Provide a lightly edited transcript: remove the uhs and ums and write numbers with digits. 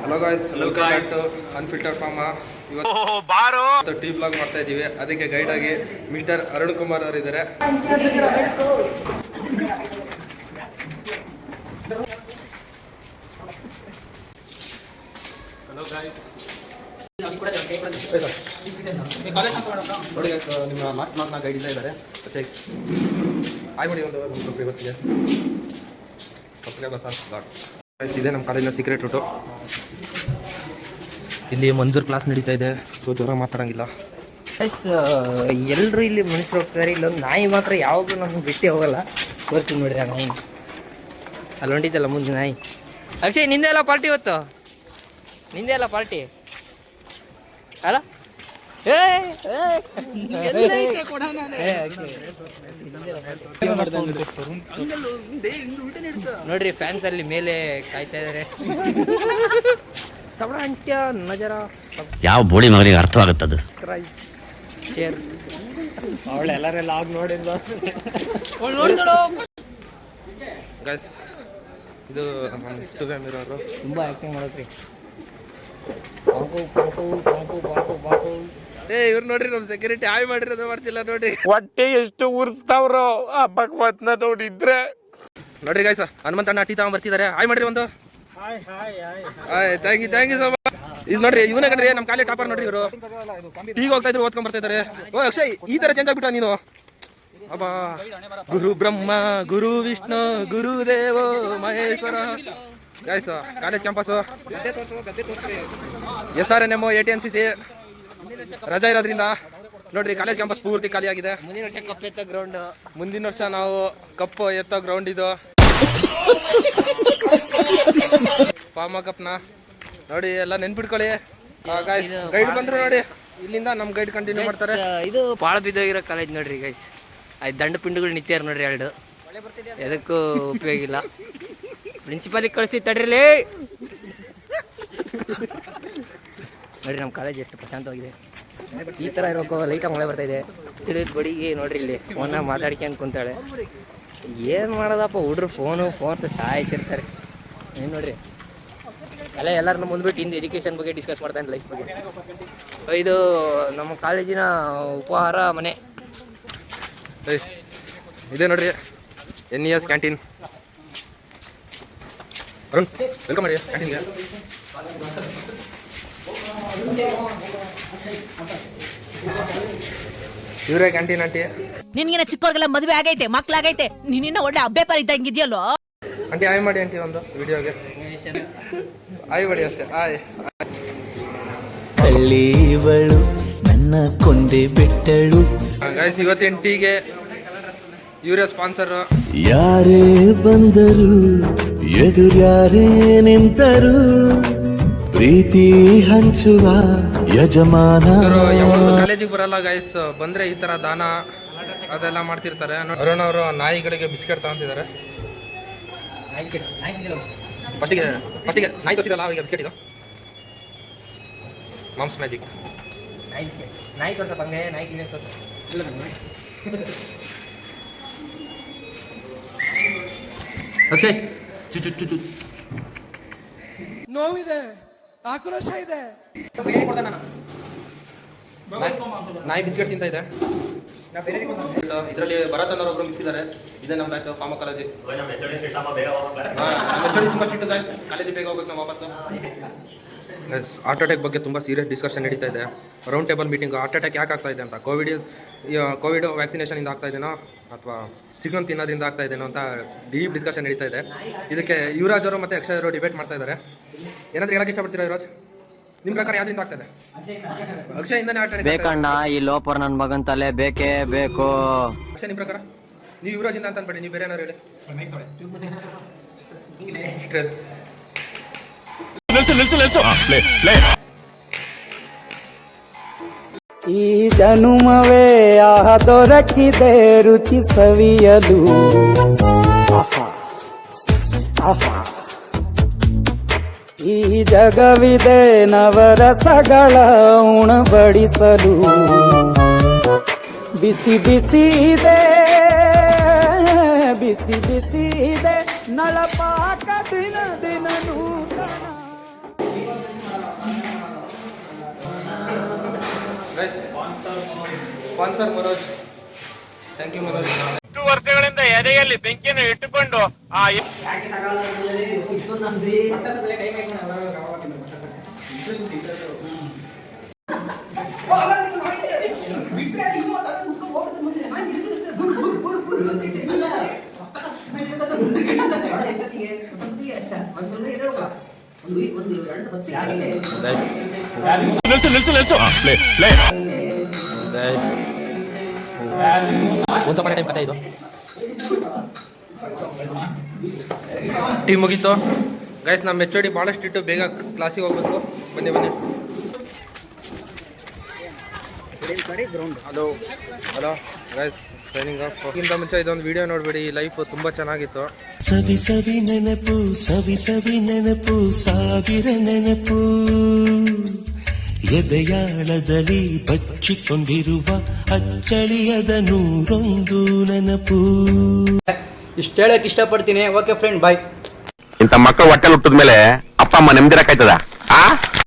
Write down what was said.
Hello guys, welcome back to unfiltered farm. ಇವತ್ತು tea blog ಮಾಡ್ತಾ ಇದ್ದೀವಿ. ಅದಕ್ಕೆ ಗೈಡ್ ಆಗಿ ಮಿಸ್ಟರ್ ಅರುಣ್ ಕುಮಾರ್ ಅವರು ಇದ್ದಾರೆ. ಹಲೋ ಗಾಯ್ಸ್, ನೋಡಿ ನಿಮ್ಮ ಮಾರ್ಕ್ನ ಗೈಡ್ ಇಲ್ಲ ಇದ್ದಾರೆ. ಆಯ್ ಮಾಡಿ ಒಂದು ಫೇವರ್ಸ್ಗೆ ಇದೆ ನಮ್ಮ ಕಾಲೇಜಿನ ಸೀಕ್ರೆಟ್ ರೂಟು. ಇಲ್ಲಿ ಮಂಜೂರ್ ಕ್ಲಾಸ್ ನಡೀತಾ ಇದೆ, ಸೊ ಜ್ವರ ಮಾತಾಡಂಗಿಲ್ಲ. ಎಲ್ಲರೂ ಇಲ್ಲಿ ಮನುಷ್ಯರು ಹೋಗ್ತಾರೆ. ಇಲ್ಲೊಂದು ನಾಯಿ ಮಾತ್ರ ಯಾವಾಗಲೂ ನಮ್ಗೆ ಬಿಟ್ಟು ಹೋಗಲ್ಲ. ತೋರಿಸ್ತೀನಿ ನೋಡ್ರಿ ಆ ನಾಯಿ ಅಲ್ಲಿ ಹೊಂಟಿದ್ದಲ್ಲ ಮುಂದೆ ನಾಯಿ. ಅಕ್ಷಯ್, ನಿಂದೆ ಎಲ್ಲ ಪಾರ್ಟಿ ಇವತ್ತು? ನಿಂದೆ ಎಲ್ಲ ಪಾರ್ಟಿ ಅಲ್ಲ? ನೋಡ್ರಿ ಫ್ಯಾನ್ಸ್ ಅಲ್ಲಿ ಮೇಲೆ ಕಾಯ್ತಾ ಇದಾರೆ. ಯಾವ ಬೋಳಿ ಮಗನಿಗೆ ಅರ್ಥವಾಗುತ್ತದೆ? ಶೇರ್ ಅವಳು ಎಲ್ಲರೆಲ್ಲ ಆಗಿ ನೋಡಿಲ್ಲ. ಗೈಸ್, ಇದು ಮಿರರು ತುಂಬಾ ಆಕ್ಟಿಂಗ್ ಮಾಡತ್ರಿ. ಪಾಂಕು ಪಾಂಕು ಪಾಂಕು ಪಾಂಕು ಪಾಂಕು. ಇವ್ರು ನೋಡ್ರಿ, ನಮ್ ಸೆಕ್ಯೂರಿಟಿ ಆಯ್ ಮಾಡಿರೋದು ಮಾಡ್ತಿಲ್ಲ ನೋಡ್ರಿ. ಹೊಟ್ಟೆ ಎಷ್ಟು ಉರ್ಸ್ತಾವ್ರೋ ಆ ಭಗವತ್ನ ನೋಡಿದ್ರೆ. ನೋಡ್ರಿ ಗೈಸ್, ಹನುಮಂತಣ್ಣ ಟೀ ತಗೊಂಡ್ ಬರ್ತಿದ್ದಾರೆ. ಆಯ್ ಮಾಡ್ರಿ ಒಂದು. Thank you so much. ಇದು ನೋಡ್ರಿ, ಇವನೇ ಕಣ್ರಿ ನಮ್ ಕಾಲೇಜ್ ಟಾಪರ್. ನೋಡ್ರಿ ಇವರು ಟೀಗೆ ಹೋಗ್ತಾ ಇದ್ರು, ಓದ್ಕೊಂಡ್ ಬರ್ತಾ ಇದಾರೆ. ಓ ಅಕ್ಷಯ್, ಈ ತರ ಚೇಂಜ್ ಆಗ್ಬಿಟ್ಟ ನೀನು. ಅಬ್ಬಾ, ಗುರು ಬ್ರಹ್ಮ ಗುರು ವಿಷ್ಣು ಗುರು ದೇವೋ Maheshwara. Guys, college campus SRNM ATNCC ರಜಾ ಇರೋದ್ರಿಂದ ನೋಡ್ರಿ ಕಾಲೇಜ್ ಕ್ಯಾಂಪಸ್ ಪೂರ್ತಿ ಖಾಲಿ ಆಗಿದೆ. ಮುಂದಿನ ವರ್ಷ ಕಪ್ ಎತ್ತೋ ಗ್ರೌಂಡ್. ಮುಂದಿನ ವರ್ಷ ನಾವು ಕಪ್ ಎತ್ತೋ ಗ್ರೌಂಡ್ ಇದು ಫಾರ್ಮಾ ಕಪ್ನ ನೋಡಿ, ಎಲ್ಲ ನೆನ್ಪಿಟ್ಕೊಳ್ಳಿ. ಗೈಡ್ ಬಂದ್ರು ನೋಡಿ, ಇಲ್ಲಿಂದ ನಮ್ ಗೈಡ್ ಕಂಟಿನ್ಯೂ ಮಾಡ್ತಾರೆ. ಇದು ಭಾಳ ಬಿದ್ದೋಗಿರೋ ಕಾಲೇಜ್ ನೋಡ್ರಿ ಗೈಸ್. ದಂಡ ಪಿಂಡುಗಳು ನಿಂತ್ಯಾರ ನೋಡ್ರಿ, ಎರಡು ಎದಕ್ಕೂ ಉಪಯೋಗ ಇಲ್ಲ. ಪ್ರಿನ್ಸಿಪಾಲಿಗೆ ಕಳಿಸ್ತಿ ತಡ್ರಿಲಿ. ನೋಡ್ರಿ ನಮ್ಮ ಕಾಲೇಜ್ ಎಷ್ಟು ಪ್ರಶಾಂತವಾಗಿದೆ. ಈ ಥರ ಇರೋಕ್ಕೋ ಲೈಟಾಗಿ ಮಳೆ ಬರ್ತಾ ಇದೆ. ತಿಳಿದ ಬಡಿಗೆ ನೋಡ್ರಿ, ಇಲ್ಲಿ ಫೋನಾಗ ಮಾತಾಡ್ಕೊಂಡು ಕುಂತಾಳೆ. ಏನು ಮಾಡೋದಪ್ಪ ಹುಡ್ರು, ಫೋನ್ ಸಾಯ್ತಿರ್ತಾರೆ. ಏನು ನೋಡ್ರಿ, ಎಲ್ಲರನ್ನ ಮುಂದ್ಬಿಟ್ಟು ಹಿಂದೆ ಎಜುಕೇಷನ್ ಬಗ್ಗೆ ಡಿಸ್ಕಸ್ ಮಾಡ್ತಾನೆ, ಲೈಫ್ ಬಗ್ಗೆ. ಇದು ನಮ್ಮ ಕಾಲೇಜಿನ ಉಪಹಾರ ಮನೆ ಇದೆ ನೋಡ್ರಿ, NES ಕ್ಯಾಂಟೀನ್. ಅರುಣ್, ವೆಲ್ಕಮ್ ಮಾಡಿ ಕ್ಯಾಂಟೀನ್ಗೆ. ಇವರೇ ಕ್ಯಾಂಟೀನ್ ಆಂಟಿ. ನಿನ್ಗಿನ ಚಿಕ್ಕವ್ರಿಗೆಲ್ಲ ಮದುವೆ ಆಗೈತೆ, ಮಕ್ಳಾಗೈತೆ, ನೀನಿನ್ನ ಒಳ್ಳೆ ಅಬ್ಬೇಪಾರ ಇದ್ದಂಗಿದ್ಯಲ್ಲೋ. ಆಂಟಿ ಆಯ್ ಮಾಡಿ ಆಂಟಿ ಒಂದು ವಿಡಿಯೋಗೆ. ಆಯ್ ಮಾಡಿ ಅಷ್ಟೇ. ಆಯ್. ಹಳ್ಳಿವಳು ನನ್ನ ಕೊಂದೆ ಬಿಟ್ಟಳು. ಗೈಸ್, ಇವತ್ತಿನ ಟೀಗೆ ಇವರೇ ಸ್ಪಾನ್ಸರ್. ಯಾರೇ ಬಂದರು ಎದುರ್ಯಾರೇ ನಿಂತರು, ಪ್ರೀತಿ ಹಂಚುವ ಯಜಮಾನ. ಕಾಲೇಜಿಗೆ ಬರಲ್ಲ ಗೈಸ್, ಬಂದ್ರೆ ಈ ತರ ದಾನ ಅದೆಲ್ಲ ಮಾಡ್ತಿರ್ತಾರೆ. ಅರುಣ್ ಅವರು ನಾಯಿಗಳಿಗೆ ಬಿಸ್ಕೆಟ್ ತಗೊಂತಿದ್ದಾರೆ. ಫಸ್ಟಿಗೆ ನಾಯಿ ತೋರಿಸಿರಲ್ಲ, ಅವರಿಗೆ ಬಿಸ್ಕೆಟ್ ಇದು ಮಾಮ್ಸ್ ಮ್ಯಾಜಿಕ್. ನಾಯಿ ತೋರ್ಸಪ್ಪ, ಹಂಗೆ ನಾಯಿ ತೋರ್ಸ. ಅಕ್ಷಯ್, ನೋವಿದೆ, ಆಕ್ರೋಶ ಇದೆ. ನಾಯಿ ಬಿಸ್ಕೆಟ್ ತಿಂತ ಇದೆ. ಇದರಲ್ಲಿ ಭರತ್ ಅನ್ನೋರು ಒಬ್ರು ಮಿಸ್ ಇದ್ದಾರೆ. ಇದೇ ನಮ್ಮ ಬ್ಯಾಚ್ ಫಾರ್ಮಾ ಕಾಲೇಜ್. ತುಂಬಾ ಸಿಟ್ಟು ಗೈಸ್, ಕಾಲೇಜಿಗೆ ಬೇಗ ಹೋಗ್ಬೇಕು ನಾವು ವಾಪತ್ತು. ಹಾರ್ಟ್ ಅಟ್ಯಾಕ್ ಬಗ್ಗೆ ತುಂಬ ಸೀರಿಯಸ್ ಡಿಸ್ಕಷನ್ ನಡೀತಾ ಇದೆ. Round table meeting. Heart attack ಯಾಕೆ ಆಗ್ತಾ ಇದೆ ಅಂತ, ಕೋವಿಡ್ ವ್ಯಾಕ್ಸಿನೇಷನ್ ಇಂದ ಆಗ್ತಾ ಇದೆನೋ ಅಥವಾ ಚಿಕನ್ ತಿನ್ನೋದ್ರಿಂದ ಆಗ್ತಾ ಇದೆನೋ ಅಂತ ಡೀಪ್ ಡಿಸ್ಕಷನ್ ನಡೀತಾ ಇದೆ. ಇದಕ್ಕೆ ಯುವರಾಜ್ ಅವರು ಮತ್ತು ಅಕ್ಷಯ್ ಅವರು ಡಿಬೇಟ್ ಮಾಡ್ತಾ ಇದ್ದಾರೆ. ಏನಾದರೂ ಹೇಳಕ್ಕೆ ಇಷ್ಟಪಡ್ತೀರಾ ಯುವರಾಜ್? ನಿಮ್ಮ ಪ್ರಕಾರ ಯಾವ್ದ್ರಿಂದ ಆಗ್ತಾ ಇದೆ? ಅಕ್ಷಯಿಂದ ಹಾರ್ಟ್ ಅಟ್ಯಾಕ್ ಬೇಕಣ್ಣ, ಈ ಲೋಪರ್ ನನ್ನ ಮಗನ್ ತಲೆ ಬೇಕೇ ಬೇಕು. ಅಕ್ಷಯ್, ನಿಮ್ಮ ಪ್ರಕಾರ? ನೀವು ಯುವರಾಜಿಂದ ಅಂತ ಅನ್ಬೇಡಿ, ನೀವು ಬೇರೆ ಏನಾರು ಹೇಳಿ. ಸ್ಟ್ರೆಸ್. ಈ ಜನುಮವೇ ದೊರಕಿದೆ ರುಚಿ ಸವಿಯಲು. ಈ ಜಗವಿದೆ ನವರಸಗಳ ಉಣಬಡಿಸಲು. ಬಿಸಿ ಬಿಸಿ ಇದೆ, ಬಿಸಿ ಬಿಸಿ ಇದೆ ನಳಪಾಕ ದಿನ ದಿನ ನೂತನ. Sponsor Manoj, thank you Manoj. 10 ವರ್ಷಗಳಿಂದ ಎದೆಯಲ್ಲಿ ಬೆಂಕಿಯನ್ನು ಇಟ್ಟುಕೊಂಡು ಆ ಒಂದು ಸ್ವಲ್ಪ ಟೈಮ್ ಕತೆ ಇದು ಟೀಮ್ ಮುಗೀತು ಗೈಸ್. ನಮ್ಮ ಎಚ್ ಡಿ ಭಾಳಷ್ಟು ಇಟ್ಟು ಬೇಗ ಕ್ಲಾಸಿಗೆ ಹೋಗ್ಬೇಕು. ಬನ್ನಿ ಬನ್ನಿ. Hello hello guys, training of. ಇಂದ ಮುಂಚೆ ಇದೊಂದು ವಿಡಿಯೋ ನೋಡಬೇಡಿ, ಲೈಫ್ ತುಂಬ ಚೆನ್ನಾಗಿತ್ತು. ಸವಿ ಸವಿ ನೆನಪು, ಸವಿ ಸವಿ ನೆನಪು, ಸಾವಿರ ನೆನಪು, ಎದೆಯಾಳದಲ್ಲಿ ಬಚ್ಚಿಕೊಂಡಿರುವ ಅಚ್ಚಳಿಯದ 101 ನೆನಪು. ಇಷ್ಟು ಹೇಳಕ್ ಇಷ್ಟಪಡ್ತೀನಿ. ಓಕೆ ಫ್ರೆಂಡ್, ಬಾಯ್. ಇಂಥ ಮಕ್ಕಳು ಹೊಟ್ಟೆಲ್ ಹುಟ್ಟಿದ ಮೇಲೆ ಅಪ್ಪ ಅಮ್ಮ ನೆಮ್ಮದಿರಕ್ಕಾಯ್ತದ?